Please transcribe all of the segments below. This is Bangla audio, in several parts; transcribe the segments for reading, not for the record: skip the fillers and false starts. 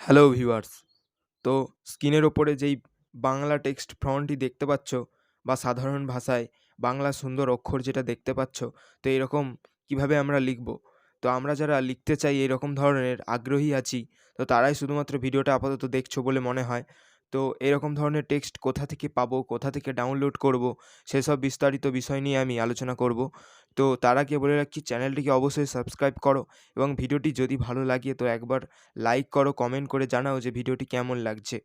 Hello viewers. তো স্ক্রিনের ওপরে যেই বাংলা টেক্সট ফন্টটি দেখতে পাচ্ছ বা সাধারণ ভাষায় বাংলা সুন্দর অক্ষর যেটা দেখতে পাচ্ছ, তো এরকম কিভাবে আমরা লিখব? তো আমরা যারা লিখতে চাই এরকম ধরনের আগ্রহী আছি, তো তারাই শুধুমাত্র ভিডিওটা আপাতত দেখছো বলে মনে হয়। তো এরকম ধরনের টেক্সট কোথা থেকে পাবো, কোথা থেকে ডাউনলোড করব, সেসব বিস্তারিত বিষয় নিয়ে আমি আলোচনা করব। তো তার আগে বলে রাখছি, চ্যানেলটিকে অবশ্যই সাবস্ক্রাইব করো এবং ভিডিওটি যদি ভালো লাগে তো একবার লাইক করো, কমেন্ট করে জানাও যে ভিডিওটি কেমন লাগছে।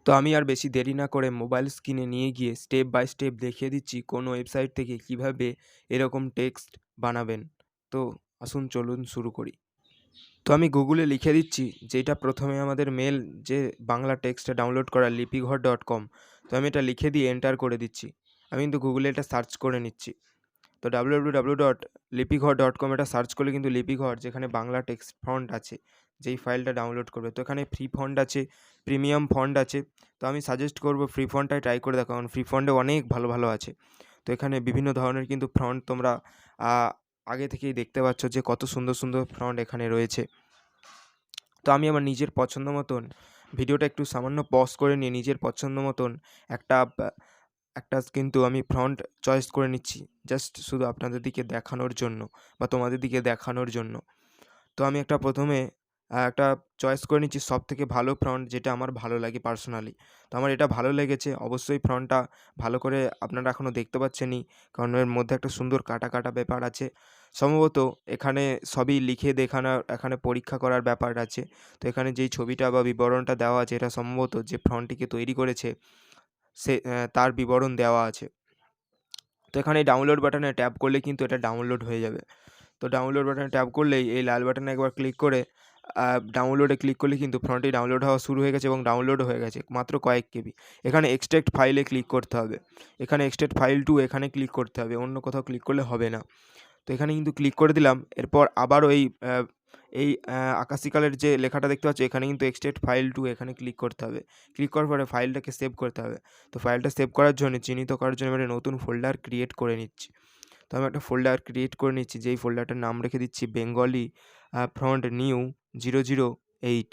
তো আমি আর বেশি দেরি না করে মোবাইল স্ক্রিনে নিয়ে গিয়ে স্টেপ বাই স্টেপ দেখিয়ে দিচ্ছি কোন ওয়েবসাইট থেকে কিভাবে এরকম টেক্সট বানাবেন। তো আসুন চলুন শুরু করি। তো আমি গুগলে লিখে দিচ্ছি, যেটা প্রথমে আমাদের মেল যে বাংলা টেক্সটটা ডাউনলোড করা lipighor.com। তো আমি এটা লিখে দিয়ে এন্টার করে দিচ্ছি। আমি কিন্তু গুগলে এটা সার্চ করে নিচ্ছি। তো www.lipighor.com এটা সার্চ করলে কিন্তু লিপিঘর যেখানে বাংলা টেক্সট ফন্ট আছে, যেই ফাইলটা ডাউনলোড করবে, তো এখানে ফ্রি ফন্ট আছে, প্রিমিয়াম ফন্ট আছে। তো আমি সাজেস্ট করব ফ্রি ফন্টটাই ট্রাই করে দেখো, কারণ ফ্রি ফন্টে অনেক ভালো ভালো আছে। তো এখানে বিভিন্ন ধরনের কিন্তু ফন্ট তোমরা আগে থেকেই দেখতে পাচ্ছ যে কত সুন্দর সুন্দর ফন্ট এখানে রয়েছে। তো আমি আমার নিজের পছন্দ মতন ভিডিওটা একটু সামান্য পজ করে নিয়ে নিজের পছন্দ মতন একটা কিন্তু আমি ফন্ট চয়েস করে নিচ্ছি, জাস্ট শুধু আপনাদের দিকে দেখানোর জন্য বা তোমাদের দিকে দেখানোর জন্য। তো আমি একটা প্রথমে একটা চয়েস করে নিচ্ছি সবথেকে ভালো ফন্ট যেটা আমার ভালো লাগে পার্সোনালি। তো আমার এটা ভালো লেগেছে। অবশ্যই ফন্টটা ভালো করে আপনারা এখনও দেখতে পাচ্ছেনই, কারণ এর মধ্যে একটা সুন্দর কাটা, কাটা ব্যাপার আছে। সম্ভবত এখানে সবই লিখে দেখানোর, এখানে পরীক্ষা করার ব্যাপার আছে। তো এখানে যেই ছবিটা বা বিবরণটা দেওয়া আছে, এটা সম্ভবত যে ফন্টটিকে তৈরি করেছে সে তার বিবরণ দেওয়া আছে। তো এখানে এই ডাউনলোড বাটনে ট্যাপ করলে কিন্তু এটা ডাউনলোড হয়ে যাবে। তো ডাউনলোড বাটনে ট্যাপ করলেই এই লাল বাটনে একবার ক্লিক করে ডাউনলোডে ক্লিক করলে কিন্তু ফন্টটি ডাউনলোড হওয়া শুরু হয়ে গেছে এবং ডাউনলোডও হয়ে গেছে মাত্র কয়েক কেবি। এখানে এক্সট্রাক্ট ফাইলে ক্লিক করতে হবে। এখানে এক্সট্রাক্ট ফাইল টু এখানে ক্লিক করতে হবে, অন্য কোথাও ক্লিক করলে হবে না। তো এখানে কিন্তু ক্লিক করে দিলাম। এরপর আবারও আকাশি কালারের যে লেখাটা দেখতে পাচ্ছ, এখানে কিন্তু এক্সট্রাক্ট ফাইল টু এখানে ক্লিক করতে হবে। ক্লিক করার পরে ফাইলটাকে সেভ করতে হবে। তো ফাইলটা সেভ করার জন্য, চিহ্নিত করার জন্য আমি একটা নতুন ফোল্ডার ক্রিয়েট করে নিচ্ছি। তো আমি একটা ফোল্ডার ক্রিয়েট করে নিচ্ছি, যেই ফোল্ডারটার নাম রেখে দিচ্ছি বেঙ্গলি ফন্ট নিউ 008।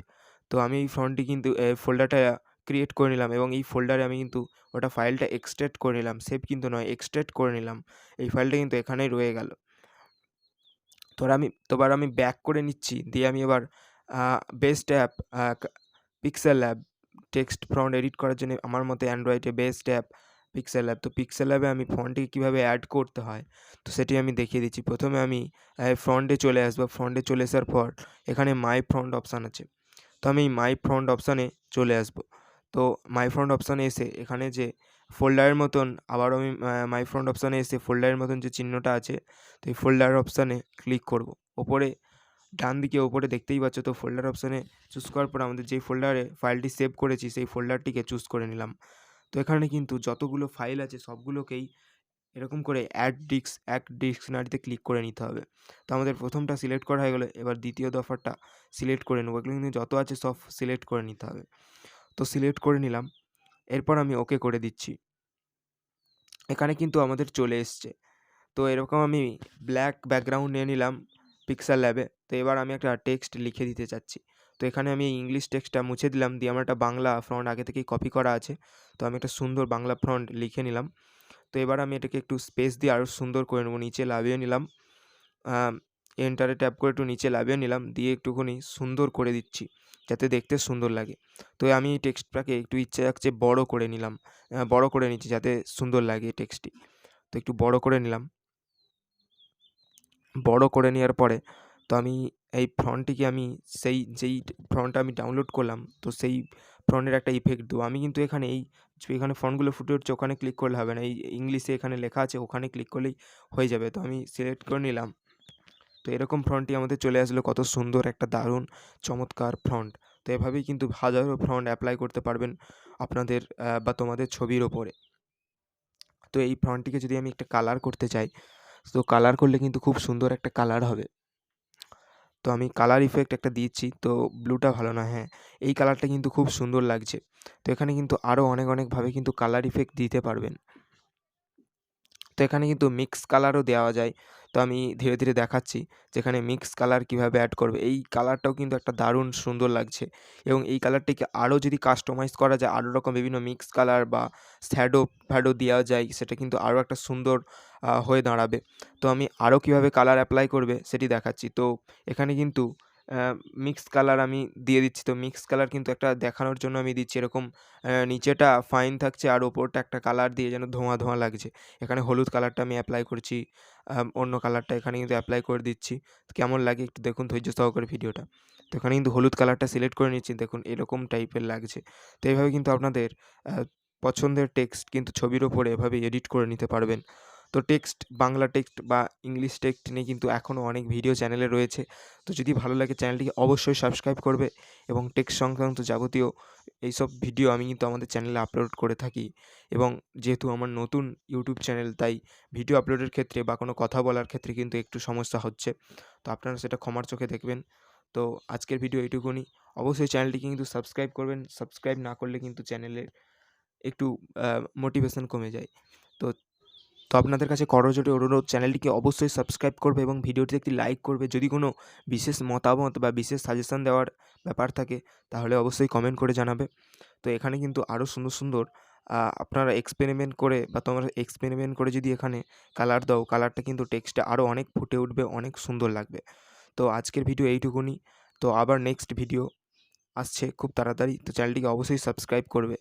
তো আমি এই ফন্টটি কিন্তু ফোল্ডারটা ক্রিয়েট করে নিলাম এবং এই ফোল্ডারে আমি কিন্তু ওটা ফাইলটা এক্সট্রাক্ট করে নিলাম, সেভ কিন্তু নয়, এক্সট্রাক্ট করে নিলাম। এই ফাইলটা কিন্তু এখানেই রয়ে গেল। এবার আমি ব্যাক করে নিচ্ছি, দিয়ে আমি এবার best app pixel lab text font edit করার জন্য আমার মতে অ্যান্ড্রয়েডে বেস্ট অ্যাপ পিক্সেল ল্যাব। তো পিক্সেল ল্যাবে আমি ফন্টটিকে কীভাবে অ্যাড করতে হয় তো সেটি আমি দেখিয়ে দিচ্ছি। প্রথমে আমি ফন্টে চলে আসবো। ফন্টে চলে আসার পর এখানে মাই ফন্ট অপশান আছে। তো আমি মাই ফন্ট অপশানে চলে আসবো। তো মাই ফন্ট অপশানে এসে এখানে যে ফোল্ডারের মতন আবারও আমি মাই ফন্ট অপশানে এসে ফোল্ডারের মতন যে চিহ্নটা আছে, তো এই ফোল্ডার অপশানে ক্লিক করব। ওপরে ডান দিকে ওপরে দেখতেই পাচ্ছ, তো ফোল্ডার অপশানে চুজ করার পর আমাদের যেই ফোল্ডারে ফাইলটি সেভ করেছি সেই ফোল্ডারটিকে চুজ করে নিলাম। তো এখানে কিন্তু যতগুলো ফাইল আছে সবগুলোকেই এরকম করে এক ডিকশনারিতে ক্লিক করে নিতে হবে। তো আমাদের প্রথমটা সিলেক্ট করা হয়ে গেলো, এবার দ্বিতীয় দফাটা সিলেক্ট করে নেবো। এগুলো কিন্তু যত আছে সব সিলেক্ট করে নিতে হবে। তো সিলেক্ট করে নিলাম। এরপর আমি ওকে করে দিচ্ছি। এখানে কিন্তু আমাদের চলে এসছে। তো এরকম আমি ব্ল্যাক ব্যাকগ্রাউন্ড নিয়ে নিলাম পিক্সেল ল্যাবে। তো এবার আমি একটা টেক্সট লিখে দিতে চাচ্ছি। তো এখানে আমি ইংলিশ টেক্সটটা মুছে দিলাম, দিয়ে আমার একটা বাংলা ফন্ট আগে থেকেই কপি করা আছে। তো আমি একটা সুন্দর বাংলা ফন্ট লিখে নিলাম। তো এবার আমি এটাকে একটু স্পেস দিয়ে আরও সুন্দর করে নেবো। নিচে নামিয়ে নিলাম, এন্টারে ট্যাপ করে একটু নিচে নামিয়ে নিলাম, দিয়ে একটুখানি সুন্দর করে দিচ্ছি যাতে দেখতে সুন্দর লাগে। তো আমি এই টেক্সটটাকে একটু ইচ্ছে যাচ্ছে বড় করে নিলাম, বড় করে নিচ্ছি যাতে সুন্দর লাগে টেক্সটটি। তো একটু বড় করে নিলাম। বড় করে নেওয়ার পরে তো আমি এই ফন্টটিকে আমি যেই ফন্টটা আমি ডাউনলোড করলাম, তো সেই ফন্টের একটা ইফেক্ট দেবো। আমি কিন্তু এখানে ফন্টগুলো ফুটে উঠছে, ওখানে ক্লিক করলে হবে না। এই ইংলিশে এখানে লেখা আছে, ওখানে ক্লিক করলেই হয়ে যাবে। তো আমি সিলেক্ট করে নিলাম। তো এরকম ফন্টটি আমাদের চলে আসলো, কত সুন্দর একটা দারুণ চমৎকার ফন্ট। তো এভাবেই কিন্তু হাজারো ফন্ট অ্যাপ্লাই করতে পারবেন আপনাদের বা তোমাদের ছবির ওপরে। তো এই ফন্টটিকে যদি আমি একটা কালার করতে চাই, তো কালার করলে কিন্তু খুব সুন্দর একটা কালার হবে। তো আমি কালার ইফেক্ট একটা দিচ্ছি, তো ব্লুটা ভালো না, হ্যাঁ এই কালারটা কিন্তু খুব সুন্দর লাগছে। তো এখানে কিন্তু আরও অনেকভাবে কিন্তু কালার ইফেক্ট দিতে পারবেন। তো এখানে কিন্তু মিক্স কালারও দেওয়া যায়। তো আমি ধীরে, ধীরে দেখাচ্ছি যে এখানে মিক্স কালার কীভাবে অ্যাড করবে। এই কালারটাও কিন্তু একটা দারুণ সুন্দর লাগছে এবং এই কালারটিকে আরও যদি কাস্টমাইজ করা যায়, আরও রকম বিভিন্ন মিক্স কালার বা শ্যাডো দেওয়া যায়, সেটা কিন্তু আরও একটা সুন্দর হয়ে দাঁড়াবে। তো আমি আরও কীভাবে কালার অ্যাপ্লাই করবে সেটি দেখাচ্ছি। তো এখানে কিন্তু মিক্স কালার আমি দিয়ে দিচ্ছি। তো মিক্স কালার কিন্তু একটা দেখানোর জন্য আমি দিচ্ছি এরকম নিচেটা ফাইন থাকছে আর ওপরটা একটা কালার দিয়ে যেন ধোঁয়া, ধোঁয়া লাগছে। এখানে হলুদ কালারটা আমি অ্যাপ্লাই করছি। অন্য কালারটা এখানে কিন্তু অ্যাপ্লাই করে দিচ্ছি। কেমন লাগে একটু দেখুন ধৈর্য সহকারে ভিডিওটা। তো এখানে কিন্তু হলুদ কালারটা সিলেক্ট করে নিচ্ছি। দেখুন এরকম টাইপের লাগছে। তো এভাবে কিন্তু আপনাদের পছন্দের টেক্সট কিন্তু ছবির ওপরে এভাবে এডিট করে নিতে পারবেন। তো টেক্সট, বাংলা টেক্সট বা ইংলিশ টেক্সট নিয়ে কিন্তু এখনও অনেক ভিডিও চ্যানেলে রয়েছে। তো যদি ভালো লাগে চ্যানেলটিকে অবশ্যই সাবস্ক্রাইব করবে এবং টেক্সট সংক্রান্ত যাবতীয় এইসব ভিডিও আমি কিন্তু আমাদের চ্যানেলে আপলোড করে থাকি এবং যেহেতু আমার নতুন ইউটিউব চ্যানেল, তাই ভিডিও আপলোডের ক্ষেত্রে বা কোনো কথা বলার ক্ষেত্রে কিন্তু একটু সমস্যা হচ্ছে। তো আপনারা সেটা ক্ষমার চোখে দেখবেন। তো আজকের ভিডিও এইটুকুনি। অবশ্যই চ্যানেলটিকে কিন্তু সাবস্ক্রাইব করবেন। সাবস্ক্রাইব না করলে কিন্তু চ্যানেলের একটু আ মোটিভেশন কমে যায়। তো তো আপনাদের কাছে করজোড়ে অনুরোধ, চ্যানেলটিকে অবশ্যই সাবস্ক্রাইব করবে এবং ভিডিওটিতে একটি লাইক করবে। যদি কোনো বিশেষ মতামত বা বিশেষ সাজেশন দেওয়ার ব্যাপার থাকে তাহলে অবশ্যই কমেন্ট করে জানাবে। তো এখানে কিন্তু আরও সুন্দর, সুন্দর আপনারা এক্সপেরিমেন্ট করে বা তোমরা এক্সপেরিমেন্ট করে যদি এখানে কালার দাও, কালারটা কিন্তু টেক্সটে আরও অনেক ফুটে উঠবে, অনেক সুন্দর লাগবে। তো আজকের ভিডিও এইটুকুনি। তো আবার নেক্সট ভিডিও আসছে খুব তাড়াতাড়ি। তো চ্যানেলটিকে অবশ্যই সাবস্ক্রাইব করবে।